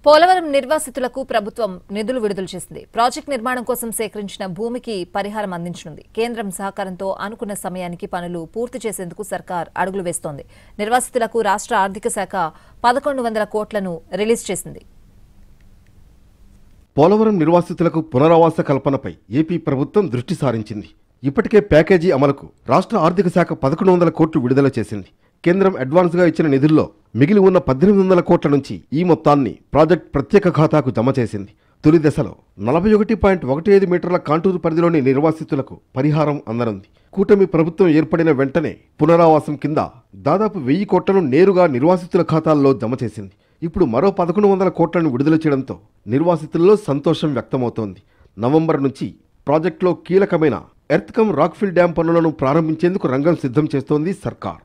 పోలవరం నిర్వాసితులకు ప్రభుత్వం నిధులు విడుదల చేసింది. ప్రాజెక్టు నిర్మాణం కోసం సేకరించిన భూమికి పరిహారం అందించనుంది. కేంద్రం సహకారంతో అనుకున్న సమయానికి పనులు పూర్తి చేసేందుకు సర్కార్ అడుగులు వేస్తోంది. నిర్వాసితులకు రాష్ట్ర ఆర్థిక శాఖ 1100 కోట్లను రిలీజ్ చేసింది. పోలవరం నిర్వాసితులకు పునరావాస కల్పనపై ఏపీ ప్రభుత్వం దృష్టి సారించింది. ఇప్పటికే ప్యాకేజీ అమలుకు రాష్ట్ర ఆర్థిక శాఖ 1100 కోట్లు విడుదల చేసింది. కేంద్రం అడ్వాన్స్గా ఇచ్చిన నిధుల్లో మిగిలి ఉన్న 1800 కోట్ల నుంచి ఈ మొత్తాన్ని ప్రాజెక్ట్ ప్రత్యేక ఖాతాకు జమ చేసింది. తొలి దశలో 41.15 మీటర్ల కాంటూరు పరిధిలోని నిర్వాసితులకు పరిహారం అందనుంది. కూటమి ప్రభుత్వం ఏర్పడిన వెంటనే పునరావాసం కింద దాదాపు 1000 కోట్లను నేరుగా నిర్వాసితుల ఖాతాల్లో జమ చేసింది. ఇప్పుడు మరో 1100 కోట్లను విడుదల చేయడంతో నిర్వాసితుల్లో సంతోషం వ్యక్తమవుతోంది. నవంబర్ నుంచి ప్రాజెక్టులో కీలకమైన ఎర్త్కమ్ రాక్ఫిల్ డ్యాం పనులను ప్రారంభించేందుకు రంగం సిద్ధం చేస్తోంది సర్కార్.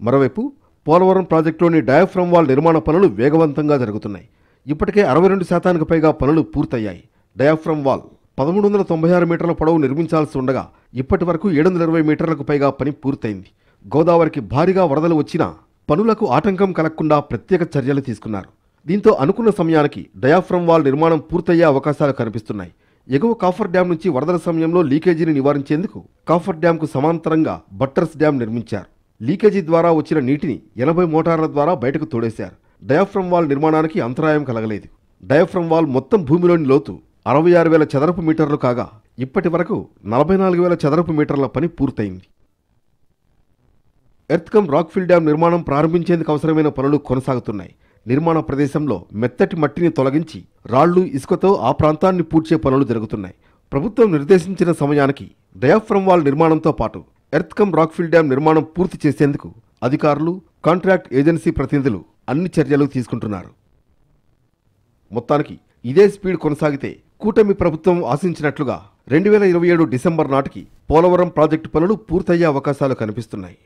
మరోవైపు పోలవరం ప్రాజెక్టులోని డయాఫ్రమ్ వాల్ నిర్మాణ పనులు వేగవంతంగా జరుగుతున్నాయి. ఇప్పటికే 62% పైగా పనులు పూర్తయ్యాయి. డయాఫ్రమ్ వాల్ 1396 మీటర్ల పొడవు నిర్మించాల్సి ఉండగా ఇప్పటి వరకు 720 మీటర్లకు పైగా పని పూర్తయింది. గోదావరికి భారీగా వరదలు వచ్చినా పనులకు ఆటంకం కలగకుండా ప్రత్యేక చర్యలు తీసుకున్నారు. దీంతో అనుకున్న సమయానికి డయాఫ్రమ్ వాల్ నిర్మాణం పూర్తయ్యే అవకాశాలు కనిపిస్తున్నాయి. ఎగువ కాఫర్ డ్యాం నుంచి వరదల సమయంలో లీకేజీని నివారించేందుకు కాఫర్ డ్యాంకు సమాంతరంగా బట్టర్స్ డ్యాం నిర్మించారు. లీకేజీ ద్వారా వచ్చిన నీటిని 80 మోటార్ల ద్వారా బయటకు తోడేశారు. డయాఫ్రమ్ వాల్ నిర్మాణానికి అంతరాయం కలగలేదు. డయాఫ్రమ్ వాల్ మొత్తం భూమిలోని లోతు 66,000 చదరపు మీటర్లు కాగా ఇప్పటి వరకు 44,000 చదరపు మీటర్ల పని పూర్తయింది. ఎర్త్కమ్ రాక్ఫిల్ డ్యాం నిర్మాణం ప్రారంభించేందుకు అవసరమైన పనులు కొనసాగుతున్నాయి. నిర్మాణ ప్రదేశంలో మెత్తటి మట్టిని తొలగించి రాళ్లు ఇసుకతో ఆ ప్రాంతాన్ని పూడ్చే పనులు జరుగుతున్నాయి. ప్రభుత్వం నిర్దేశించిన సమయానికి డయాఫ్రమ్ వాల్ నిర్మాణంతో పాటు ఎర్త్కమ్ రాక్ఫిల్ డ్యాం నిర్మాణం పూర్తి చేసేందుకు అధికారులు, కాంట్రాక్ట్ ఏజెన్సీ ప్రతినిధులు అన్ని చర్యలు తీసుకుంటున్నారు. మొత్తానికి ఇదే స్పీడ్ కొనసాగితే కూటమి ప్రభుత్వం ఆశించినట్లుగా 2027 డిసెంబర్ నాటికి పోలవరం ప్రాజెక్టు పనులు పూర్తయ్యే అవకాశాలు కనిపిస్తున్నాయి.